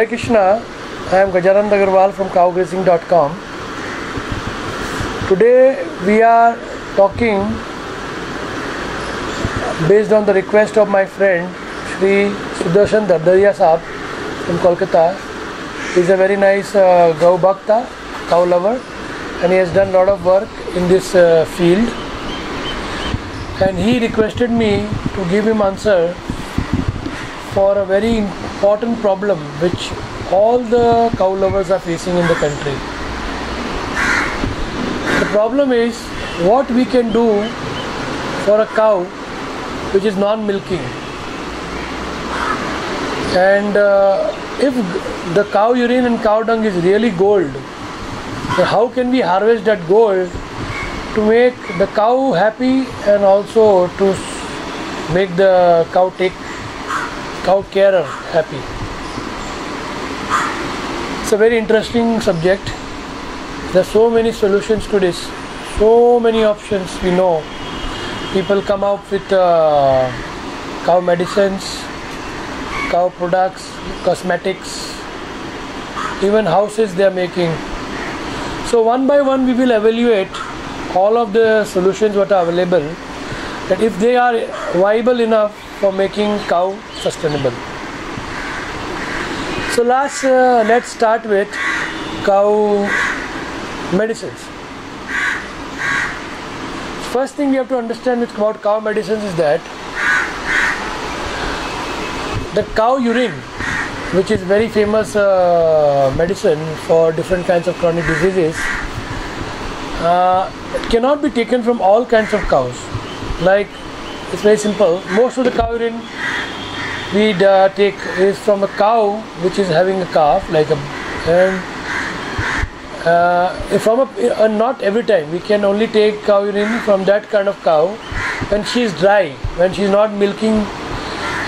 Hare Krishna, I am Gajanand Agarwal from cowgrazing.com. Today we are talking based on the request of my friend Shri Sudarshan Dardaria Saab from Kolkata. He is a very nice Gau Bhakta, cow lover, and he has done a lot of work in this field. And he requested me to give him answer for a very important problem which all the cow lovers are facing in the country. The problem is what we can do for a cow which is non-milking. And if the cow urine and cow dung is really gold, then how can we harvest that gold to make the cow happy and also to make the cow carer happy? It's a very interesting subject. There are so many solutions to this, so many options. We know people come out with cow medicines, cow products, cosmetics, even houses they are making. So one by one we will evaluate all of the solutions what are available, that if they are viable enough for making cow sustainable. So let's start with cow medicines. First thing we have to understand about cow medicines is that the cow urine, which is very famous medicine for different kinds of chronic diseases, cannot be taken from all kinds of cows. Like, it's very simple. Most of the cow urine we take is from a cow which is having a calf, not every time. We can only take cow urine from that kind of cow when she is dry, when she is not milking,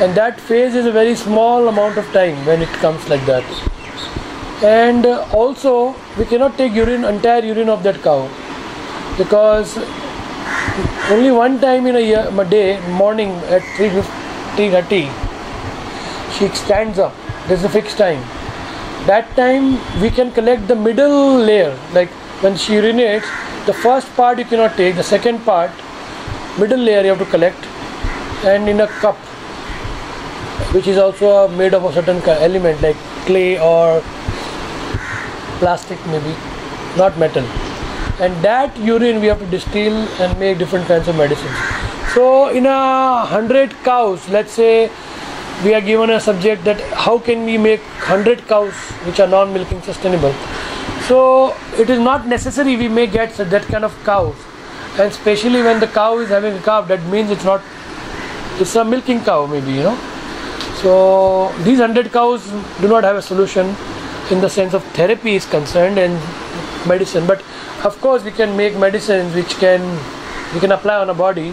and that phase is a very small amount of time when it comes like that. And also we cannot take entire urine of that cow, because only one time in a day, morning at 3:30, she stands up. There's a fixed time. That time we can collect the middle layer. Like when she urinates, the first part you cannot take, the second part, middle layer you have to collect, and in a cup which is also made of a certain element like clay or plastic, maybe not metal. And that urine we have to distill and make different kinds of medicines. So in 100 cows, let's say we are given a subject that how can we make 100 cows which are non-milking sustainable. So it is not necessary we may get that kind of cows, and especially when the cow is having a calf, that means it's a milking cow maybe, So these 100 cows do not have a solution in the sense of therapy is concerned and medicine, but of course we can make medicines which we can apply on a body.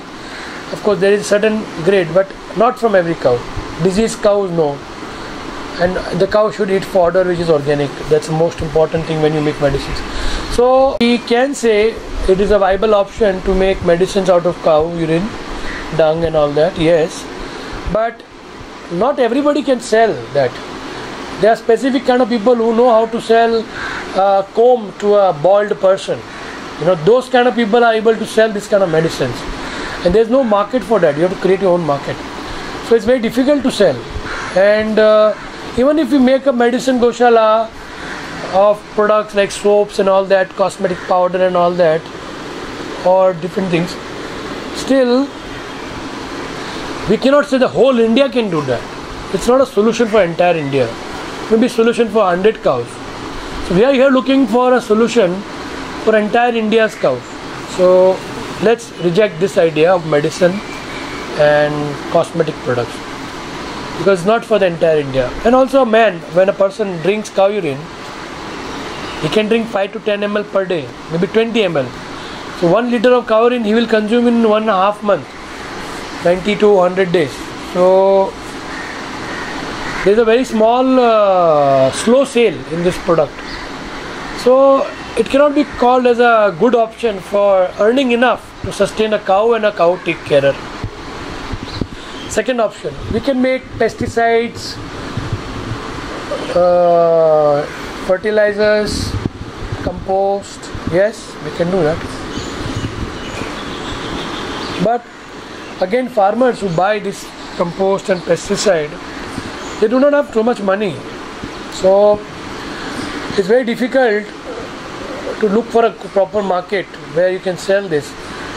Of course there is certain grade, but not from every cow. Diseased cows, no. And the cow should eat fodder which is organic. That's the most important thing when you make medicines. So we can say it is a viable option to make medicines out of cow urine, dung and all that, yes. But not everybody can sell that. There are specific kind of people who know how to sell a comb to a bald person. Those kind of people are able to sell this kind of medicines. And there's no market for that. You have to create your own market. So it's very difficult to sell. And even if you make a medicine goshala of products like soaps and all that, cosmetic powder and all that, or different things, still we cannot say the whole India can do that. It's not a solution for entire India. Maybe a solution for 100 cows. So we are here looking for a solution for entire India's cows. So let's reject this idea of medicine and cosmetic products, because it's not for the entire India. And also when a person drinks cow urine, he can drink 5 to 10 ml per day, maybe 20 ml. So 1 liter of cow urine he will consume in 1.5 months, 90 to 100 days. So there is a very small slow sale in this product. So it cannot be called as a good option for earning enough to sustain a cow and a cow take carer. Second option, we can make pesticides fertilizers, compost. Yes, we can do that. But again, farmers who buy this compost and pesticide, they do not have too much money. So it's very difficult to look for a proper market where you can sell this.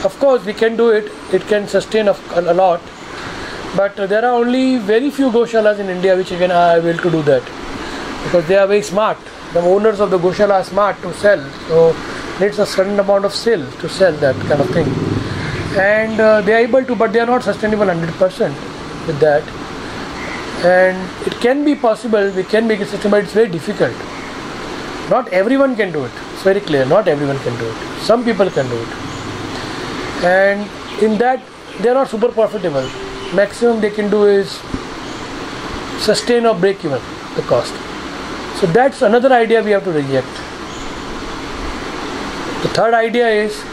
Of course, we can do it. It can sustain a lot. But there are only very few Goshalas in India which are able to do that, because they are very smart. The owners of the Goshala are smart to sell, so needs a certain amount of skill to sell that kind of thing. And they are able to, but they are not sustainable 100% with that. And it can be possible, we can make it sustainable, but it's very difficult. Not everyone can do it. It's very clear, not everyone can do it. Some people can do it. And in that, they are not super profitable. Maximum they can do is sustain or break even the cost. So that's another idea we have to reject. The third idea is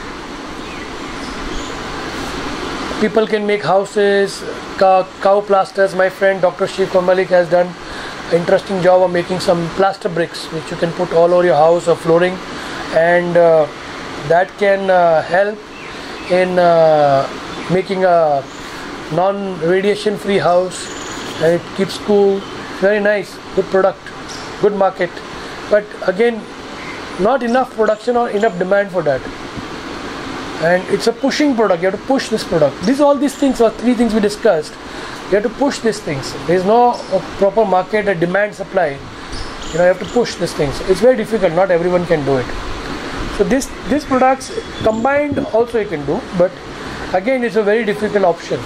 people can make houses, cow plasters. My friend Dr. Shiv Malik has done an interesting job of making some plaster bricks which you can put all over your house or flooring, and that can help in making a non-radiation free house, and it keeps cool. Very nice, good product, good market, but again not enough production or enough demand for that, and it's a pushing product. You have to push this product. All these things are three things we discussed. You have to push these things. There is no proper market, a demand supply. You have to push these things. It's very difficult, not everyone can do it. So these products combined also you can do, but again it's a very difficult option.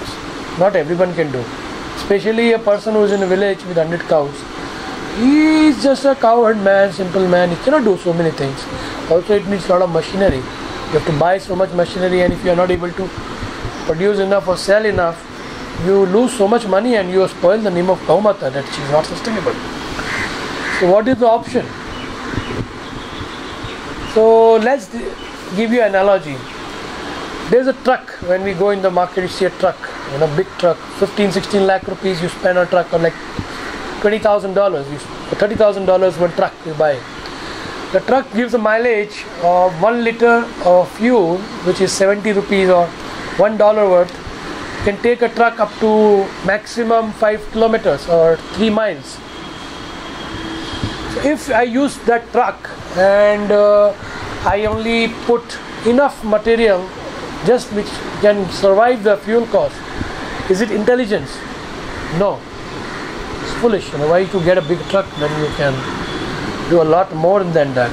Not everyone can do. Especially a person who is in a village with 100 cows. He is just a cowherd man, simple man. He cannot do so many things. Also it needs a lot of machinery. You have to buy so much machinery, and if you are not able to produce enough or sell enough, you lose so much money and you spoil the name of Gau Mata, that she is not sustainable. So what is the option? So let's give you an analogy. There's a truck. When we go in the market, you see a truck, big truck, 15-16 lakh rupees you spend on a truck, or like $20,000, $30,000 one truck you buy. The truck gives a mileage of 1 liter of fuel, which is 70 rupees or $1 worth. You can take a truck up to maximum 5 kilometers or 3 miles. So if I use that truck and I only put enough material just which can survive the fuel cost, is it intelligence? No. It's foolish. Why to get a big truck when you can do a lot more than that?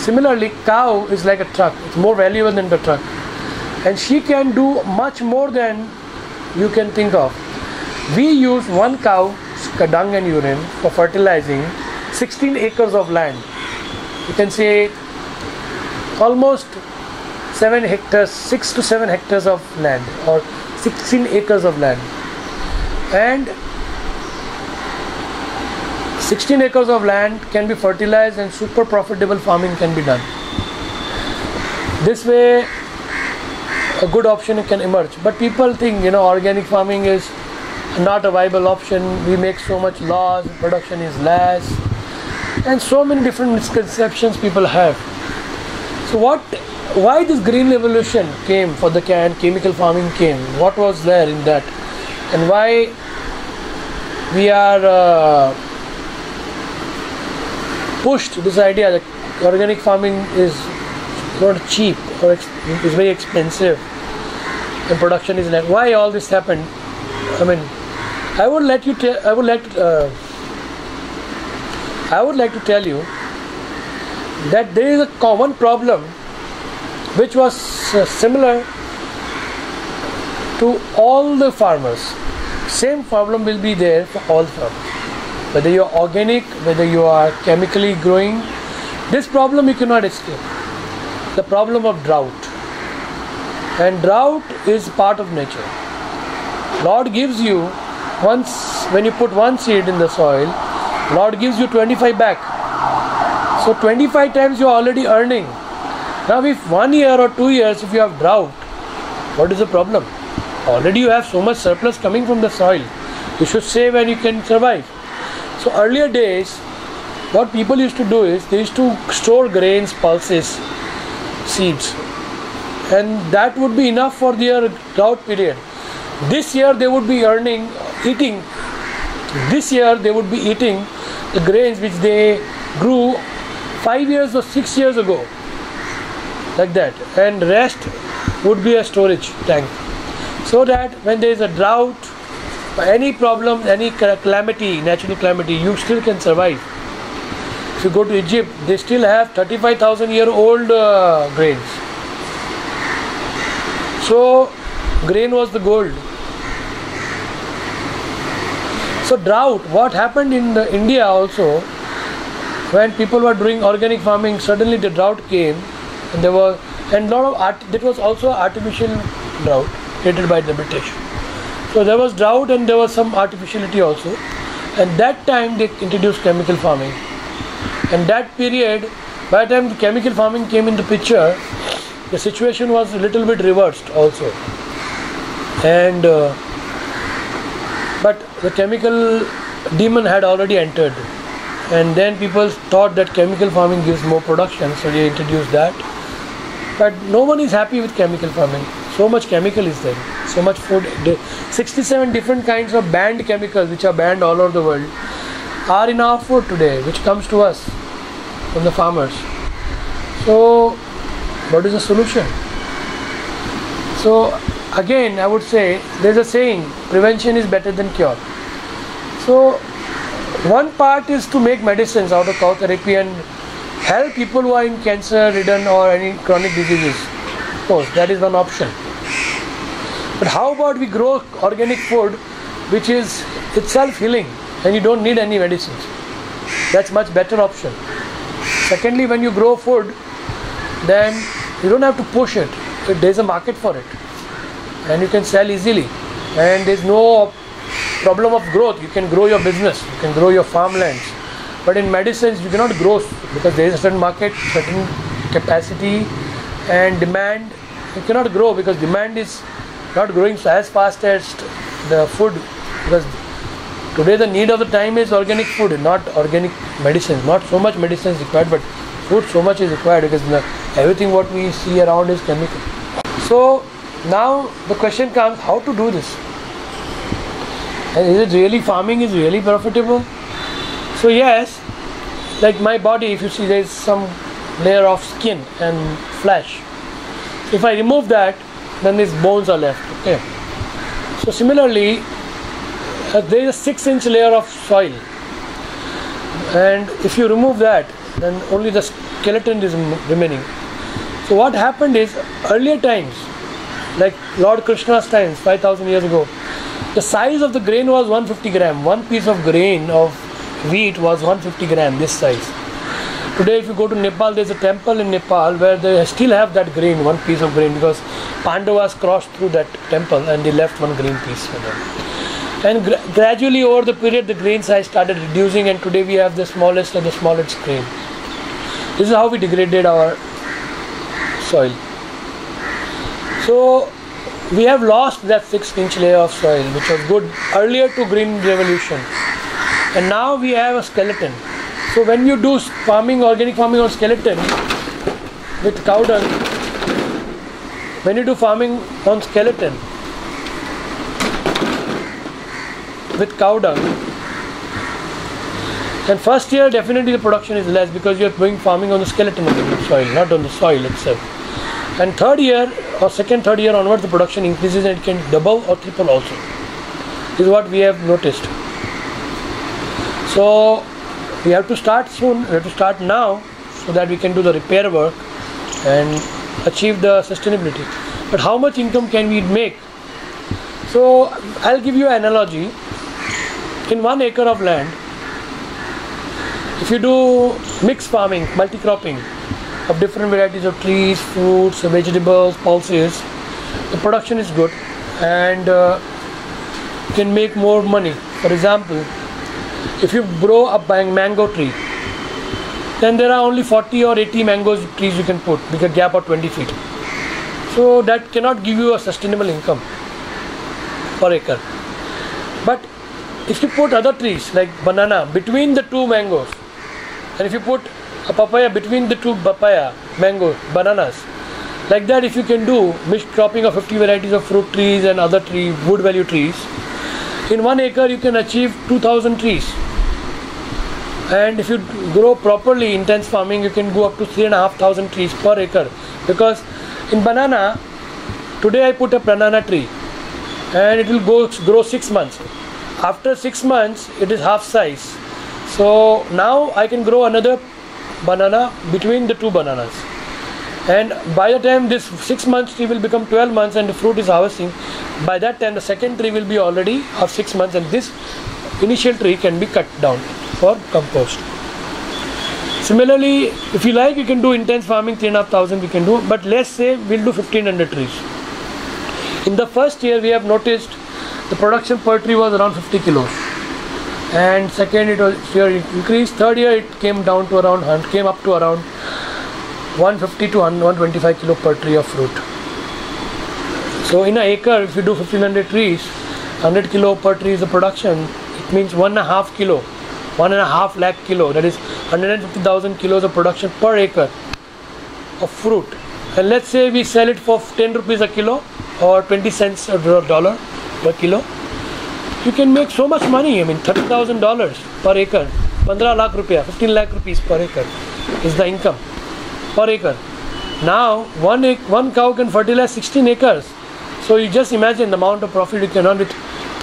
Similarly, cow is like a truck. It's more valuable than the truck, and she can do much more than you can think of. We use one cow's dung and urine for fertilizing 16 acres of land. You can say almost 7 hectares, 6 to 7 hectares of land, or 16 acres of land. And 16 acres of land can be fertilized and super profitable farming can be done. This way a good option can emerge. But people think, organic farming is not a viable option. We make so much loss, production is less, and so many different misconceptions people have. So why this green revolution came for the chemical farming came? What was there in that? And why we are pushed this idea that organic farming is not cheap or is very expensive and production is less? Why all this happened? I would like to tell you that there is a common problem which was similar to all the farmers. Same problem will be there for all farmers. Whether you are organic, whether you are chemically growing, this problem you cannot escape. The problem of drought. And drought is part of nature. Lord gives you when you put one seed in the soil, Lord gives you 25 back. So 25 times you are already earning. Now if 1 year or 2 years if you have drought, what is the problem? Already you have so much surplus coming from the soil. You should save and you can survive. So earlier days what people used to do is they used to store grains, pulses, seeds, and that would be enough for their drought period. This year they would be eating the grains which they grew 5 years or 6 years ago, like that, and rest would be a storage tank, so that when there is a drought, any problem, any calamity, natural calamity, you still can survive. If you go to Egypt, they still have 35,000-year-old grains. So grain was the gold. So drought, what happened in India also, when people were doing organic farming, suddenly the drought came, and there was, and lot of that was also artificial drought created by the British. So there was drought and there was some artificiality also, and that time they introduced chemical farming. And that period, by the time the chemical farming came in the picture, the situation was a little bit reversed also. And but the chemical demon had already entered, and then people thought that chemical farming gives more production, so they introduced that. But no one is happy with chemical farming. So much chemical is there, so much food. 67 different kinds of banned chemicals, which are banned all over the world, are in our food today, which comes to us from the farmers. So what is the solution? So again, I would say, there's a saying, prevention is better than cure. So one part is to make medicines out of cow therapy and help people who are in cancer-ridden or any chronic diseases. Of course, that is one option. But how about we grow organic food which is itself healing and you don't need any medicines? That's much better option. Secondly, when you grow food, then you don't have to push it. There's a market for it, and you can sell easily, and there's no problem of growth. You can grow your business, you can grow your farmlands. But in medicines you cannot grow, because there is a certain market, certain capacity and demand. You cannot grow because demand is not growing as fast as the food, because today the need of the time is organic food, not organic medicines. Not so much medicine is required, but food so much is required, because everything what we see around is chemical. So now the question comes, how to do this? And is it really, farming is really profitable? So yes, like my body, if you see, there is some layer of skin and flesh. If I remove that, then these bones are left. Okay. So similarly, there is a 6-inch layer of soil, and if you remove that, then only the skeleton is remaining. So what happened is, earlier times, like Lord Krishna's times, 5,000 years ago, the size of the grain was 150 gram. One piece of grain of wheat was 150 gram, this size. Today if you go to Nepal, there's a temple in Nepal where they still have that grain, one piece of grain, because Pandavas crossed through that temple and they left one grain piece for them. And gradually over the period, the grain size started reducing, and today we have the smallest and the smallest grain. This is how we degraded our soil. So we have lost that 6-inch layer of soil, which was good earlier to Green Revolution, and now we have a skeleton. So when you do farming, organic farming on skeleton with cow dung, when you do farming on skeleton with cow dung, and first year definitely the production is less, because you are doing farming on the skeleton of the soil, not on the soil itself. And third year or third year onwards, the production increases and it can double or triple also. This is what we have noticed. So we have to start soon, we have to start now, so that we can do the repair work and achieve the sustainability. But how much income can we make? So I'll give you an analogy. In 1 acre of land, if you do mixed farming, multi-cropping of different varieties of trees, fruits, vegetables, pulses, the production is good, and you can make more money. For example, if you grow a mango tree, then there are only 40 or 80 mango trees you can put with a gap of 20 feet. So that cannot give you a sustainable income per acre. But if you put other trees like banana between the two mangoes, And if you put a papaya between the two papaya, mango, bananas, like that, if you can do mixed cropping of 50 varieties of fruit trees and other wood value trees, in 1 acre you can achieve 2000 trees. And if you grow properly, intense farming, you can go up to 3,500 trees per acre. Because in banana, today I put a banana tree and it will grow 6 months. After 6 months, it is half size. So now I can grow another banana between the two bananas. And by the time this 6 months tree will become 12 months and the fruit is harvesting, by that time the second tree will be already of 6 months, and this initial tree can be cut down for compost. Similarly, if you like, you can do intense farming, 3,500 we can do, but let's say we'll do 1,500 trees. In the first year we have noticed the production per tree was around 50 kilos. And second it was increased. Third year it came up to around 150 to 125 kilo per tree of fruit. So in an acre, if you do 1,500 trees, 100 kilo per tree is the production. It means 1.5 lakh kilo, that is 150,000 kilos of production per acre of fruit. And let's say we sell it for 10 rupees a kilo or 20 cents a dollar per kilo. You can make so much money. I mean, $30,000 per acre, 15 lakh rupiah, 15 lakh rupees per acre is the income per acre. Now, one cow can fertilize 16 acres. So you just imagine the amount of profit you can earn with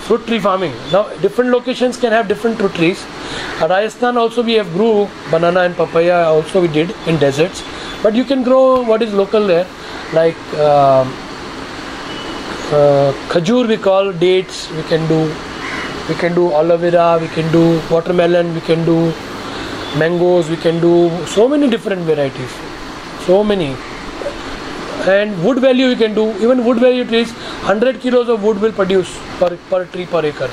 fruit tree farming. Now, different locations can have different fruit trees. At Rajasthan also we have grew banana and papaya also we did in deserts. But you can grow what is local there, like khajur we call, dates we can do aloe vera, we can do watermelon, we can do mangoes, we can do so many different varieties, so many. And wood value you can do, even wood value trees, 100 kilos of wood will produce per tree per acre,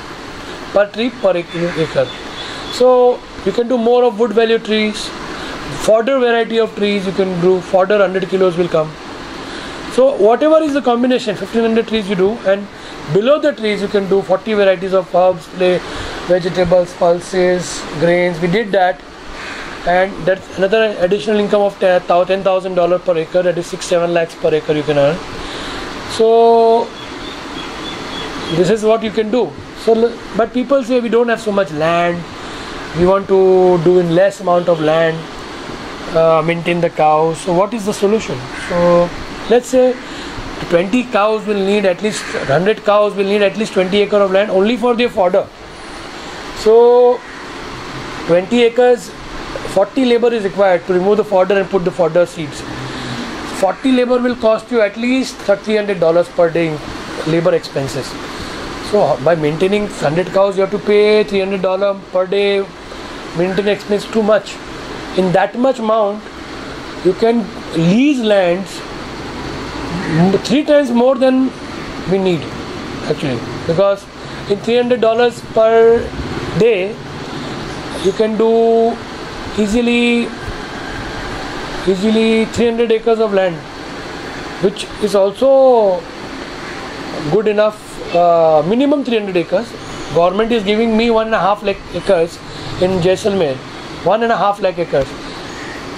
acre. So you can do more of wood value trees. Fodder variety of trees you can do, fodder 100 kilos will come. So whatever is the combination, 1,500 trees you do, and below the trees you can do 40 varieties of herbs, vegetables, pulses, grains. We did that, and that's another additional income of $10,000 per acre, that is 6-7 lakhs per acre you can earn. So this is what you can do. So, but people say we don't have so much land, we want to do in less amount of land, maintain the cows. So what is the solution? So let's say 20 cows will need at least 100 cows will need at least 20 acres of land only for their fodder. So 20 acres, 40 labor is required to remove the fodder and put the fodder seeds. 40 labor will cost you at least $300 per day in labor expenses. So by maintaining 100 cows you have to pay $300 per day maintenance expense, too much. In that much amount you can lease lands 3 times more than we need actually, because in $300 per day you can do easily 300 acres of land, which is also good enough. Minimum 300 acres. Government is giving me 1.5 lakh acres in Jaisalmer, 1.5 lakh acres.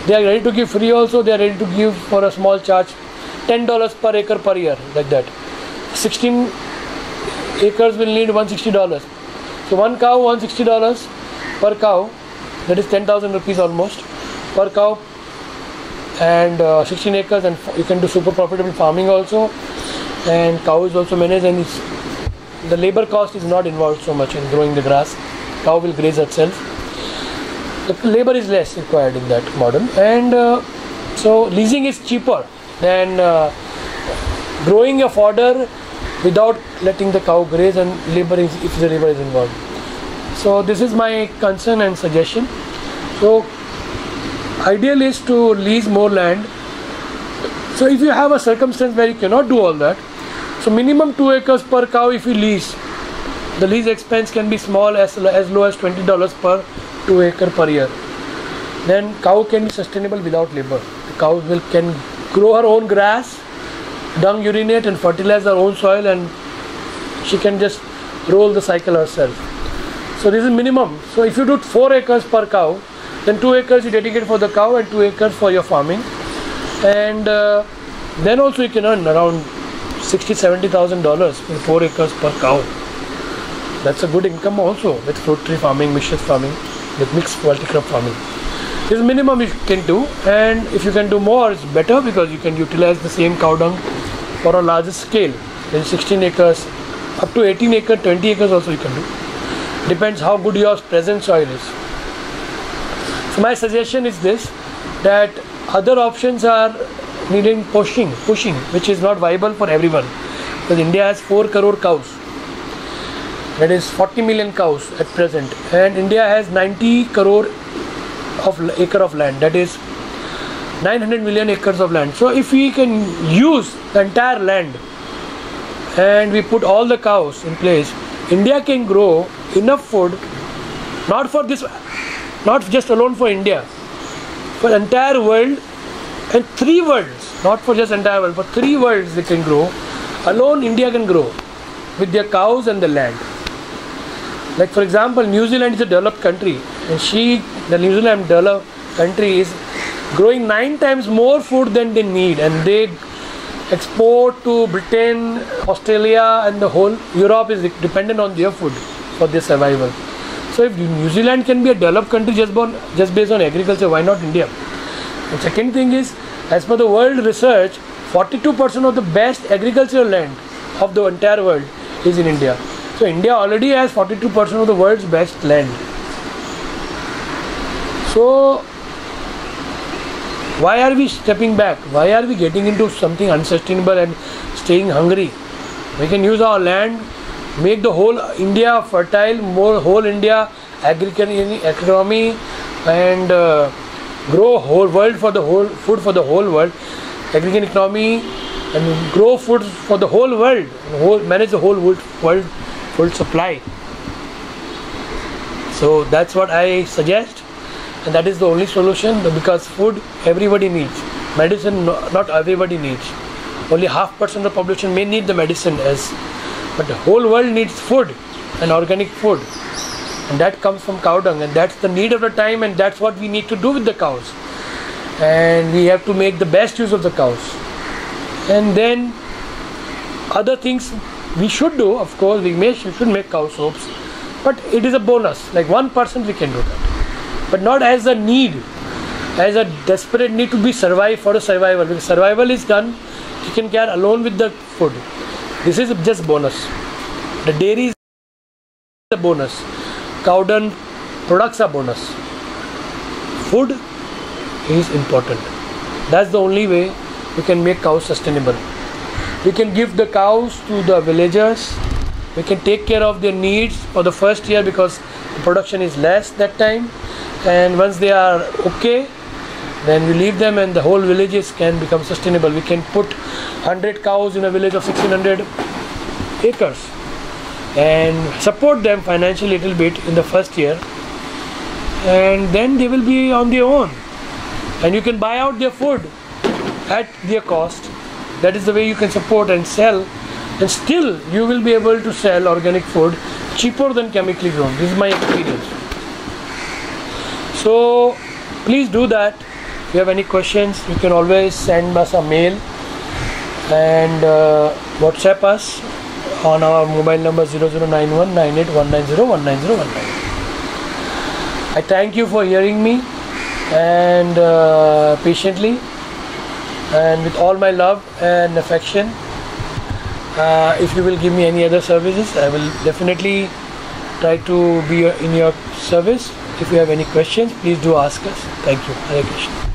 They are ready to give free also. They are ready to give for a small charge $10 per acre per year, like that. 16 acres will need $160. So one cow, $160 per cow, that is 10,000 rupees almost per cow, and 16 acres, and you can do super profitable farming also, and cow is also managed, and the labor cost is not involved so much in growing the grass. Cow will graze itself. The labor is less required in that model, and so leasing is cheaper than growing a fodder without letting the cow graze, and if the labor is involved. So this is my concern and suggestion. So ideal is to lease more land. So if you have a circumstance where you cannot do all that, so minimum 2 acres per cow if you lease, the lease expense can be small, as low as $20 per 2 acre per year. Then cow can be sustainable without labor. The cow can grow her own grass, dung, urinate and fertilize her own soil, and she can just roll the cycle herself. So this is minimum. So if you do 4 acres per cow, Then 2 acres you dedicate for the cow and 2 acres for your farming. And then also you can earn around $60,000-$70,000 for 4 acres per cow. That's a good income also with fruit tree farming, mischief farming, with mixed multi-crop farming. This is minimum you can do, and if you can do more, it's better because you can utilize the same cow dung for a larger scale. Then 16 acres, up to 18 acres, 20 acres also you can do. Depends how good your present soil is. So my suggestion is this, that other options are needing pushing, which is not viable for everyone. Because India has 4 crore cows. That is 40 million cows at present, and India has 90 crore acre of land, that is 900 million acres of land. So if we can use the entire land and we put all the cows in place, India can grow enough food, not for this, not just alone for India, for entire world, and 3 worlds, not for just entire world, for 3 worlds they can grow. Alone India can grow with their cows and the land. Like for example, New Zealand is a developed country, and the New Zealand developed country is growing 9 times more food than they need, and they export to Britain, Australia, and the whole Europe is dependent on their food for their survival. So if New Zealand can be a developed country just based on agriculture, why not India? And second thing is, as per the world research, 42% of the best agricultural land of the entire world is in India. So India already has 42% of the world's best land. So why are we stepping back? Why are we getting into something unsustainable and staying hungry? We can use our land, make the whole India fertile, more whole India agricultural economy, and grow whole world for the whole food for the whole world, agricultural economy, and grow food for the whole world, and manage the whole world food supply. So that's what I suggest, and that is the only solution, because food everybody needs, medicine not everybody needs. Only 0.5% of the population may need the medicine, but the whole world needs food and organic food, and that comes from cow dung, and that's the need of the time, and that's what we need to do with the cows. And we have to make the best use of the cows. And then other things we should do, of course, we should make cow soaps, but it is a bonus. Like 1% we can do that, but not as a need, as a desperate need to be survive for a survival. Because survival is done, you can carry alone with the food. This is just bonus. The dairy is a bonus. Cow dung products are bonus. Food is important. That's the only way we can make cows sustainable. We can give the cows to the villagers. We can take care of their needs for the first year because the production is less that time. And once they are okay, then we leave them and the whole villages can become sustainable. We can put 100 cows in a village of 1600 acres and support them financially a little bit in the first year, and then they will be on their own, and you can buy out their food at their cost. That is the way you can support and sell, and still you will be able to sell organic food cheaper than chemically grown. This is my experience. So please do that. If you have any questions, you can always send us a mail and WhatsApp us on our mobile number 0091 9819019019. I thank you for hearing me and patiently and with all my love and affection. If you will give me any other services, I will definitely try to be in your service. If you have any questions, please do ask us. Thank you. Hare Krishna.